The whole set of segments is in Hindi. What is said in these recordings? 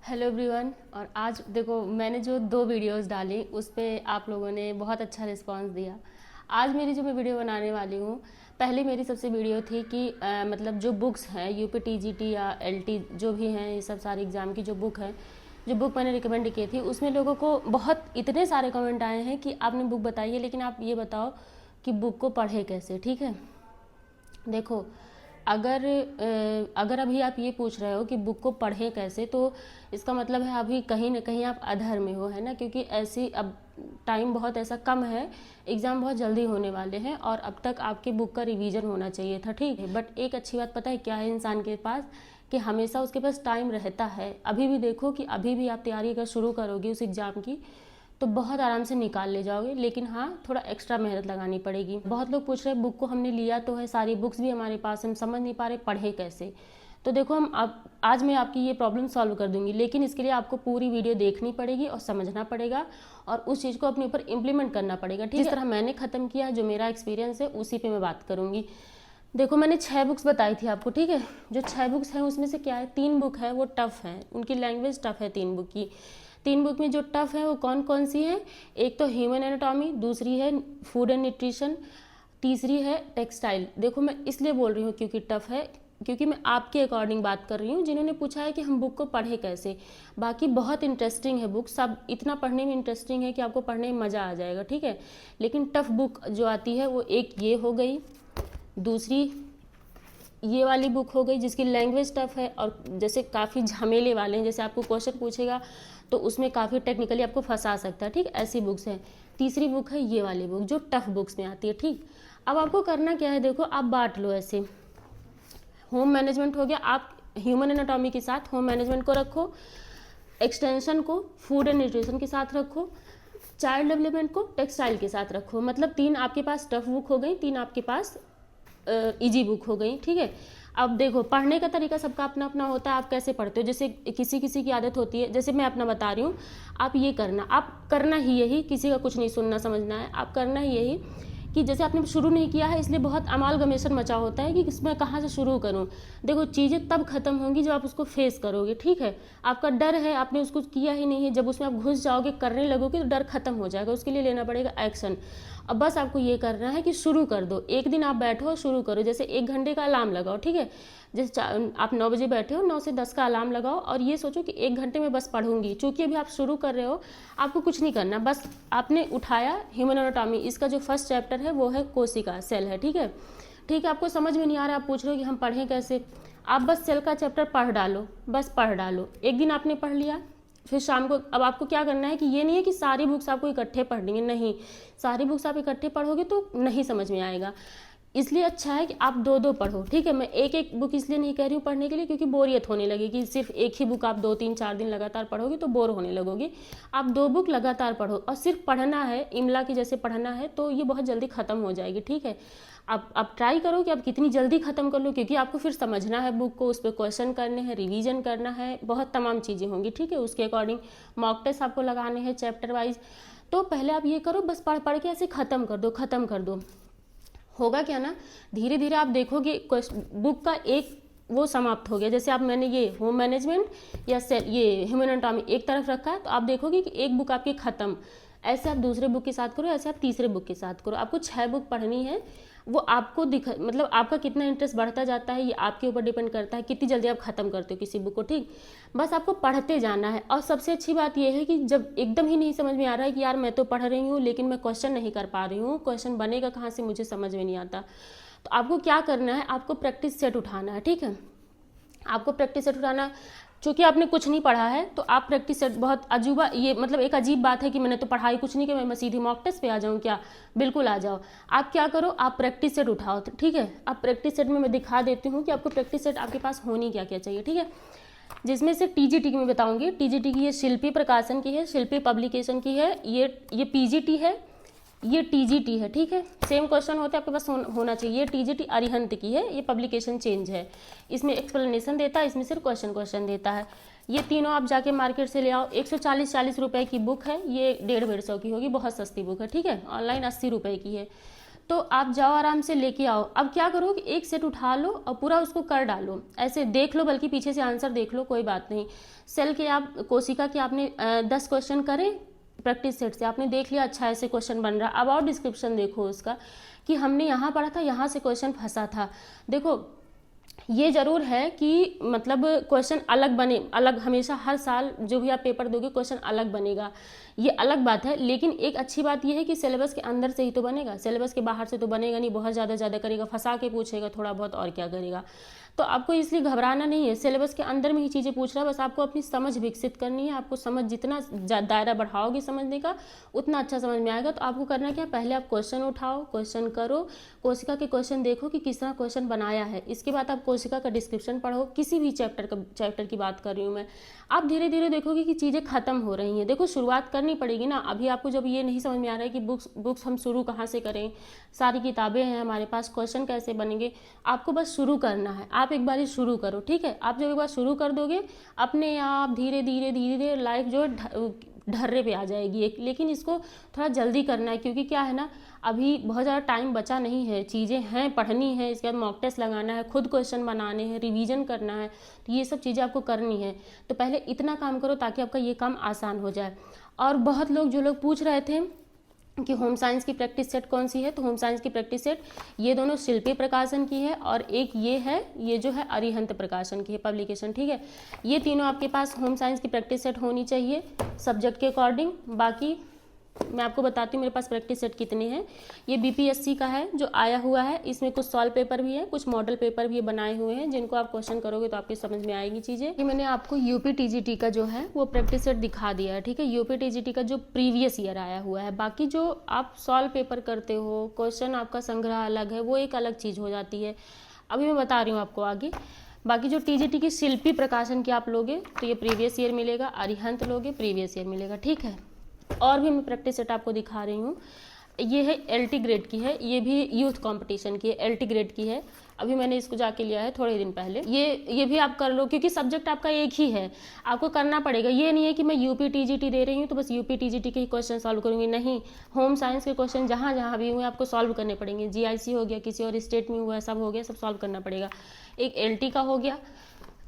Hello everyone. और आज देखो मैंने जो 2 वीडियोस डाली उस पे आप लोगों ने बहुत अच्छा रिस्पांस दिया। आज मेरी जो मैं वीडियो बनाने वाली हूँ, पहले मेरी सबसे वीडियो थी कि मतलब जो बुक्स हैं यूपी टीजीटी या एलटी जो भी हैं, ये सब सारे एग्ज़ाम की जो बुक है, जो बुक मैंने रिकमेंड की थी, उसमें लोगों को बहुत इतने सारे कमेंट आए हैं कि आपने बुक बताई है, लेकिन आप ये बताओ कि बुक को पढ़े कैसे। ठीक है, देखो अगर अभी आप ये पूछ रहे हो कि बुक को पढ़ें कैसे, तो इसका मतलब है अभी कहीं ना कहीं आप अधर में हो, है ना। क्योंकि ऐसी अब टाइम बहुत ऐसा कम है, एग्ज़ाम बहुत जल्दी होने वाले हैं और अब तक आपकी बुक का रिवीजन होना चाहिए था। ठीक है, बट एक अच्छी बात पता है क्या है इंसान के पास, कि हमेशा उसके पास टाइम रहता है। अभी भी देखो कि अभी भी आप तैयारी अगर शुरू करोगे उस एग्ज़ाम की तो बहुत आराम से निकाल ले जाओगे, लेकिन हाँ थोड़ा एक्स्ट्रा मेहनत लगानी पड़ेगी। बहुत लोग पूछ रहे हैं बुक को हमने लिया तो है, सारी बुक्स भी हमारे पास, हम समझ नहीं पा रहे पढ़े कैसे। तो देखो आज मैं आपकी ये प्रॉब्लम सॉल्व कर दूंगी, लेकिन इसके लिए आपको पूरी वीडियो देखनी पड़ेगी और समझना पड़ेगा और उस चीज़ को अपने ऊपर इम्प्लीमेंट करना पड़ेगा। ठीक है, जिस तरह मैंने ख़त्म किया, जो मेरा एक्सपीरियंस है उसी पे मैं बात करूँगी। देखो मैंने 6 बुक्स बताई थी आपको। ठीक है, जो 6 बुक्स हैं उसमें से क्या है, 3 बुक है वो टफ़ है, उनकी लैंग्वेज टफ़ है 3 बुक की। 3 बुक में जो टफ़ है वो कौन कौन सी है, एक तो ह्यूमन एनाटॉमी, दूसरी है फूड एंड न्यूट्रिशन, तीसरी है टेक्सटाइल। देखो मैं इसलिए बोल रही हूँ क्योंकि टफ़ है, क्योंकि मैं आपके अकॉर्डिंग बात कर रही हूँ जिन्होंने पूछा है कि हम बुक को पढ़े कैसे। बाकी बहुत इंटरेस्टिंग है बुक, सब इतना पढ़ने में इंटरेस्टिंग है कि आपको पढ़ने में मज़ा आ जाएगा। ठीक है, लेकिन टफ़ बुक जो आती है वो एक ये हो गई, दूसरी ये वाली बुक हो गई जिसकी लैंग्वेज टफ है और जैसे काफ़ी झमेले वाले हैं, जैसे आपको क्वेश्चन पूछेगा तो उसमें काफ़ी टेक्निकली आपको फंसा सकता है। ठीक, ऐसी बुक्स हैं। तीसरी बुक है ये वाली बुक जो टफ बुक्स में आती है। ठीक, अब आपको करना क्या है, देखो आप बांट लो ऐसे। होम मैनेजमेंट हो गया, आप ह्यूमन एनाटॉमी के साथ होम मैनेजमेंट को रखो, एक्सटेंशन को फूड एंड न्यूट्रिशन के साथ रखो, चाइल्ड डेवलपमेंट को टेक्सटाइल के साथ रखो। मतलब 3 आपके पास टफ बुक हो गई, 3 आपके पास इजी बुक हो गई। ठीक है, अब देखो पढ़ने का तरीका सबका अपना अपना होता है, आप कैसे पढ़ते हो। जैसे किसी किसी की आदत होती है, जैसे मैं अपना बता रही हूँ, आप ये करना, आप करना ही यही, किसी का कुछ नहीं सुनना समझना है, आप करना ही यही कि जैसे आपने शुरू नहीं किया है इसलिए बहुत अमालगमेशन मचा होता है कि इसमें कहाँ से शुरू करूँ। देखो चीज़ें तब खत्म होंगी जब आप उसको फेस करोगे। ठीक है, आपका डर है, आपने उसको किया ही नहीं है, जब उसमें आप घुस जाओगे, करने लगोगे, तो डर खत्म हो जाएगा। उसके लिए लेना पड़ेगा एक्शन। अब बस आपको ये करना है कि शुरू कर दो, एक दिन आप बैठो और शुरू करो। जैसे 1 घंटे का अलार्म लगाओ। ठीक है, जैसे आप 9 बजे बैठे हो, 9 से 10 का अलार्म लगाओ और ये सोचो कि 1 घंटे में बस पढ़ूंगी। चूंकि अभी आप शुरू कर रहे हो, आपको कुछ नहीं करना, बस आपने उठाया ह्यूमन एनाटॉमी, इसका जो फर्स्ट चैप्टर है वो है कोशिका, सेल है। ठीक है, ठीक है, आपको समझ में नहीं आ रहा, आप पूछ रहे हो कि हम पढ़ें कैसे, आप बस सेल का चैप्टर पढ़ डालो, बस पढ़ डालो। एक दिन आपने पढ़ लिया, फिर शाम को अब आपको क्या करना है कि ये नहीं है कि सारी बुक्स आपको इकट्ठे पढ़नी है, नहीं, सारी बुक्स आप इकट्ठे पढ़ोगे तो नहीं समझ में आएगा। इसलिए अच्छा है कि आप 2-2 पढ़ो। ठीक है, मैं एक बुक इसलिए नहीं कह रही हूँ पढ़ने के लिए क्योंकि बोरियत होने लगेगी। सिर्फ एक ही बुक आप 2-3-4 दिन लगातार पढ़ोगे तो बोर होने लगोगे। आप 2 बुक लगातार पढ़ो और सिर्फ पढ़ना है, इमला की जैसे पढ़ना है, तो ये बहुत जल्दी ख़त्म हो जाएगी। ठीक है, आप ट्राई करो कि आप कितनी जल्दी ख़त्म कर लो, क्योंकि आपको फिर समझना है बुक को, उस पर क्वेश्चन करने हैं, रिवीजन करना है, बहुत तमाम चीज़ें होंगी। ठीक है, उसके अकॉर्डिंग मॉक टेस्ट आपको लगाने हैं चैप्टर वाइज। तो पहले आप ये करो, बस पढ़ पढ़ के ऐसे ख़त्म कर दो, ख़त्म कर दो। होगा क्या ना, धीरे धीरे आप देखोगे बुक का एक वो समाप्त हो गया। जैसे आप मैंने ये होम मैनेजमेंट या सेल, ये ह्यूमन एनाटॉमी एक तरफ रखा है, तो आप देखोगे कि एक बुक आपकी ख़त्म। ऐसे आप दूसरे बुक के साथ करो, ऐसे आप तीसरे बुक के साथ करो। आपको 6 बुक पढ़नी है, वो आपको मतलब आपका कितना इंटरेस्ट बढ़ता जाता है ये आपके ऊपर डिपेंड करता है, कितनी जल्दी आप ख़त्म करते हो किसी बुक को। ठीक, बस आपको पढ़ते जाना है। और सबसे अच्छी बात यह है कि जब एकदम ही नहीं समझ में आ रहा है कि यार मैं तो पढ़ रही हूँ लेकिन मैं क्वेश्चन नहीं कर पा रही हूँ, क्वेश्चन बनेगा कहाँ से मुझे समझ में नहीं आता, तो आपको क्या करना है, आपको प्रैक्टिस सेट उठाना है। ठीक है, आपको प्रैक्टिस सेट उठाना, चूँकि आपने कुछ नहीं पढ़ा है तो आप प्रैक्टिस सेट, बहुत अजूबा, ये मतलब एक अजीब बात है कि मैंने तो पढ़ाई कुछ नहीं किया, मैं सीधी मॉक टेस्ट पे आ जाऊँ क्या, बिल्कुल आ जाओ। आप क्या करो, आप प्रैक्टिस सेट उठाओ। ठीक है, आप प्रैक्टिस सेट में मैं दिखा देती हूँ कि आपको प्रैक्टिस सेट आपके पास होनी क्या क्या चाहिए। ठीक है, जिसमें से टीजीटी की मैं बताऊँगी। टीजीटी की ये शिल्पी प्रकाशन की है, शिल्पी पब्लिकेशन की है, ये पीजीटी है, ये टीजीटी है। ठीक है, सेम क्वेश्चन होते हैं आपके पास होना चाहिए। ये टीजीटी अरिहंत की है, ये पब्लिकेशन चेंज है, इसमें एक्सप्लेनेशन देता है, इसमें सिर्फ क्वेश्चन देता है। ये तीनों आप जाके मार्केट से ले आओ। 140 रुपए की बुक है, ये 150-150 की होगी, बहुत सस्ती बुक है। ठीक है, ऑनलाइन 80 रुपए की है। तो आप जाओ आराम से लेके आओ। अब क्या करो कि एक सेट उठा लो और पूरा उसको कर डालो, ऐसे देख लो, बल्कि पीछे से आंसर देख लो, कोई बात नहीं। सेल के आप कोशिका के आपने 10 क्वेश्चन करे प्रैक्टिस सेट से, आपने देख लिया अच्छा ऐसे क्वेश्चन बन रहा, अब और डिस्क्रिप्शन देखो उसका कि हमने यहाँ पढ़ा था, यहाँ से क्वेश्चन फंसा था। देखो ये जरूर है कि मतलब क्वेश्चन अलग बने, अलग हमेशा हर साल जो भी आप पेपर दोगे क्वेश्चन अलग बनेगा, ये अलग बात है। लेकिन एक अच्छी बात ये है कि सिलेबस के अंदर से ही तो बनेगा, सिलेबस के बाहर से तो बनेगा नहीं, बहुत ज़्यादा करेगा, फंसा के पूछेगा थोड़ा बहुत, और क्या करेगा। तो आपको इसलिए घबराना नहीं है, सिलेबस के अंदर में ही चीज़ें पूछ रहा है, बस आपको अपनी समझ विकसित करनी है। आपको समझ जितना दायरा बढ़ाओगे समझने का उतना अच्छा समझ में आएगा। तो आपको करना क्या है, पहले आप क्वेश्चन उठाओ, क्वेश्चन करो, कोशिका के क्वेश्चन देखो कि किस तरह क्वेश्चन बनाया है, इसके बाद आप कोशिका का डिस्क्रिप्शन पढ़ो, किसी भी चैप्टर की बात कर रही हूँ मैं। आप धीरे धीरे देखोगे कि चीज़ें खत्म हो रही हैं। देखो शुरुआत करनी पड़ेगी ना, अभी आपको जब ये नहीं समझ में आ रहा है कि बुक्स हम शुरू कहाँ से करें, सारी किताबें हैं हमारे पास, क्वेश्चन कैसे बनेंगे, आपको बस शुरू करना है। आप एक बार शुरू करो, ठीक है। आप जब एक बार शुरू कर दोगे अपने आप धीरे धीरे लाइफ जो ढर्रे पे आ जाएगी एक। लेकिन इसको थोड़ा जल्दी करना है, क्योंकि क्या है ना, अभी बहुत ज़्यादा टाइम बचा नहीं है, चीज़ें हैं, पढ़नी है, इसके बाद मॉक टेस्ट लगाना है, खुद क्वेश्चन बनाने हैं, रिवीजन करना है, तो ये सब चीज़ें आपको करनी है। तो पहले इतना काम करो ताकि आपका ये काम आसान हो जाए। और बहुत लोग जो लोग पूछ रहे थे कि होम साइंस की प्रैक्टिस सेट कौन सी है, तो होम साइंस की प्रैक्टिस सेट ये दोनों शिल्पी प्रकाशन की है, और एक ये है, ये जो है अरिहंत प्रकाशन की है पब्लिकेशन, ठीक है। ये तीनों आपके पास होम साइंस की प्रैक्टिस सेट होनी चाहिए सब्जेक्ट के अकॉर्डिंग। बाकी मैं आपको बताती हूँ मेरे पास प्रैक्टिस सेट कितने हैं। ये बीपीएससी का है जो आया हुआ है, इसमें कुछ सॉल्व पेपर भी है, कुछ मॉडल पेपर भी बनाए हुए हैं, जिनको आप क्वेश्चन करोगे तो आपकी समझ में आएगी चीज़ें। ये मैंने आपको यूपी टीजीटी का जो है वो प्रैक्टिस सेट दिखा दिया है, ठीक है। यूपी टीजीटी का जो प्रीवियस ईयर आया हुआ है, बाकी जो आप सॉल्व पेपर करते हो, क्वेश्चन आपका संग्रह अलग है, वो एक अलग चीज़ हो जाती है। अभी मैं बता रही हूँ आपको आगे। बाकी जो टीजीटी की शिल्पी प्रकाशन की आप लोगे तो ये प्रीवियस ईयर मिलेगा, अरिहंत लोगे प्रीवियस ईयर मिलेगा, ठीक है। और भी मैं प्रैक्टिस सेट आपको दिखा रही हूँ। ये है एलटी ग्रेड की है, ये भी यूथ कंपटीशन की है, एलटी ग्रेड की है। अभी मैंने इसको जाके लिया है थोड़े दिन पहले। ये भी आप कर लो, क्योंकि सब्जेक्ट आपका एक ही है, आपको करना पड़ेगा। ये नहीं है कि मैं यूपी टीजीटी दे रही हूँ तो बस यूपी टीजीटी के ही क्वेश्चन सॉल्व करूँगी, नहीं। होम साइंस के क्वेश्चन जहाँ जहाँ भी हुए आपको सॉल्व करने पड़ेंगे। जीआईसी हो गया, किसी और स्टेट में हुआ, सब हो गया, सब सॉल्व करना पड़ेगा। एक एलटी का हो गया,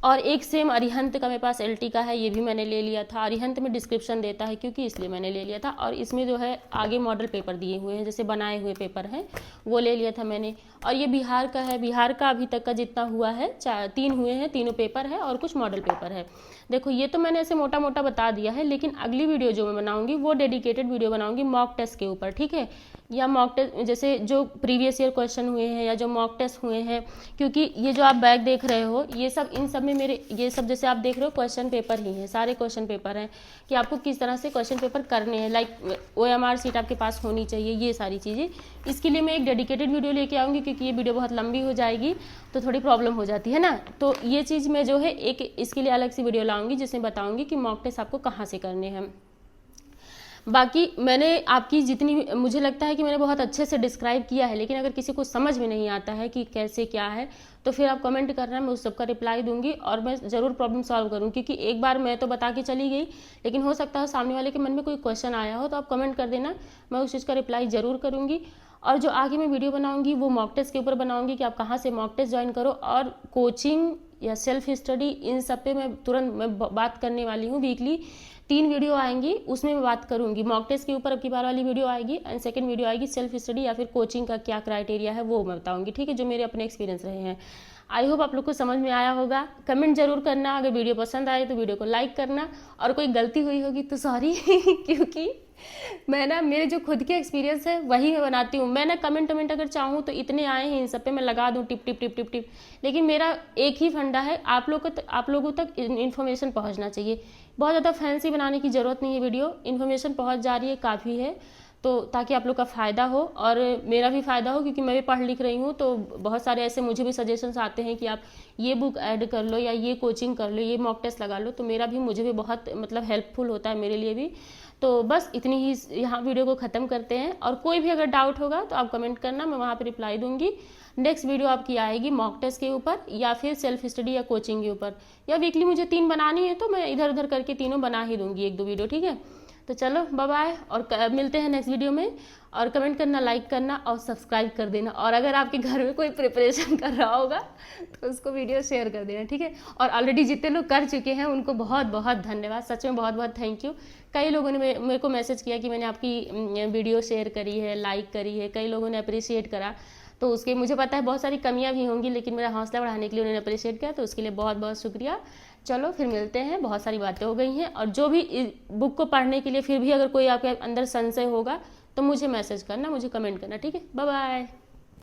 और एक सेम अरिहंत का मेरे पास एलटी का है, ये भी मैंने ले लिया था। अरिहंत में डिस्क्रिप्शन देता है क्योंकि इसलिए मैंने ले लिया था, और इसमें जो है आगे मॉडल पेपर दिए हुए हैं, जैसे बनाए हुए पेपर हैं, वो ले लिया था मैंने। और ये बिहार का है, बिहार का अभी तक का जितना हुआ है 3 हुए हैं, तीनों पेपर है और कुछ मॉडल पेपर है। देखो ये तो मैंने ऐसे मोटा मोटा बता दिया है, लेकिन अगली वीडियो जो मैं बनाऊंगी वो डेडिकेटेड वीडियो बनाऊंगी मॉक टेस्ट के ऊपर, ठीक है। या मॉक टेस्ट जैसे जो प्रीवियस ईयर क्वेश्चन हुए हैं या जो मॉक टेस्ट हुए हैं, क्योंकि ये जो आप बैग देख रहे हो ये सब, इन सब में मेरे ये सब जैसे आप देख रहे हो क्वेश्चन पेपर ही हैं, सारे क्वेश्चन पेपर हैं कि आपको किस तरह से क्वेश्चन पेपर करने हैं। लाइक OMR सीट आपके पास होनी चाहिए, ये सारी चीज़ें। इसके लिए मैं एक डेडिकेटेड वीडियो लेके आऊँगी, क्योंकि ये वीडियो बहुत लंबी हो जाएगी तो थोड़ी प्रॉब्लम हो जाती है ना। तो ये चीज़ मैं जो है एक इसके लिए अलग सी वीडियो लाऊंगी, जिसमें बताऊँगी कि मॉक टेस्ट आपको कहाँ से करने हैं। बाकी मैंने आपकी जितनी, मुझे लगता है कि मैंने बहुत अच्छे से डिस्क्राइब किया है, लेकिन अगर किसी को समझ में नहीं आता है कि कैसे क्या है तो फिर आप कमेंट करना, मैं उस सबका रिप्लाई दूंगी और मैं ज़रूर प्रॉब्लम सॉल्व करूँ। क्योंकि एक बार मैं तो बता के चली गई, लेकिन हो सकता है सामने वाले के मन में कोई क्वेश्चन आया हो, तो आप कमेंट कर देना, मैं उस चीज़ का रिप्लाई ज़रूर करूँगी। और जो आगे मैं वीडियो बनाऊँगी वो मॉक टेस्ट के ऊपर बनाऊँगी कि आप कहाँ से मॉक टेस्ट ज्वाइन करो, और कोचिंग या सेल्फ स्टडी, इन सब पे मैं तुरंत बात करने वाली हूँ। वीकली 3 वीडियो आएंगी, उसमें मैं बात करूंगी। मॉक टेस्ट के ऊपर अब की बार वाली वीडियो आएगी, एंड सेकंड वीडियो आएगी सेल्फ स्टडी या फिर कोचिंग का क्या क्राइटेरिया है वो मैं बताऊंगी, ठीक है, जो मेरे अपने एक्सपीरियंस रहे हैं। आई होप आप लोग को समझ में आया होगा। कमेंट जरूर करना, अगर वीडियो पसंद आए तो वीडियो को लाइक करना, और कोई गलती हुई होगी तो सॉरी क्योंकि मैं ना, मेरे जो खुद के एक्सपीरियंस है वही मैं बनाती हूँ। मैं ना कमेंट अगर चाहूँ तो इतने आए हैं, इन सब पे मैं लगा दूँ tip tip tip tip tip, लेकिन मेरा एक ही फंडा है, आप लोगों तक इन्फॉर्मेशन पहुँचना चाहिए। बहुत ज़्यादा फैंसी बनाने की ज़रूरत नहीं है, वीडियो इन्फॉर्मेशन पहुँच जा रही है काफ़ी है, तो ताकि आप लोग का फ़ायदा हो और मेरा भी फ़ायदा हो, क्योंकि मैं भी पढ़ लिख रही हूँ। तो बहुत सारे ऐसे मुझे भी सजेशंस आते हैं कि आप ये बुक ऐड कर लो या ये कोचिंग कर लो, ये मॉक टेस्ट लगा लो, तो मुझे भी बहुत मतलब हेल्पफुल होता है मेरे लिए भी। तो बस इतनी ही यहाँ वीडियो को ख़त्म करते हैं, और कोई भी अगर डाउट होगा तो आप कमेंट करना, मैं वहाँ पर रिप्लाई दूंगी। नेक्स्ट वीडियो आपकी आएगी मॉक टेस्ट के ऊपर या फिर सेल्फ स्टडी या कोचिंग के ऊपर, या वीकली मुझे 3 बनानी है तो मैं इधर उधर करके तीनों बना ही दूंगी 1-2 वीडियो, ठीक है। तो चलो बाय बाय, और मिलते हैं नेक्स्ट वीडियो में। और कमेंट करना, लाइक करना और सब्सक्राइब कर देना। और अगर आपके घर में कोई प्रिपरेशन कर रहा होगा तो उसको वीडियो शेयर कर देना, ठीक है। और ऑलरेडी जितने लोग कर चुके हैं उनको बहुत बहुत धन्यवाद, सच में बहुत बहुत थैंक यू। कई लोगों ने मेरे को मैसेज किया कि मैंने आपकी वीडियो शेयर करी है, लाइक करी है, कई लोगों ने अप्रिशिएट करा। तो उसके मुझे पता है बहुत सारी कमियां भी होंगी, लेकिन मेरा हौसला बढ़ाने के लिए उन्होंने अप्रिशिएट किया, तो उसके लिए बहुत बहुत शुक्रिया। चलो फिर मिलते हैं, बहुत सारी बातें हो गई हैं। और जो भी बुक को पढ़ने के लिए फिर भी अगर कोई आपके अंदर संशय होगा तो मुझे मैसेज करना, मुझे कमेंट करना, ठीक है। Bye bye.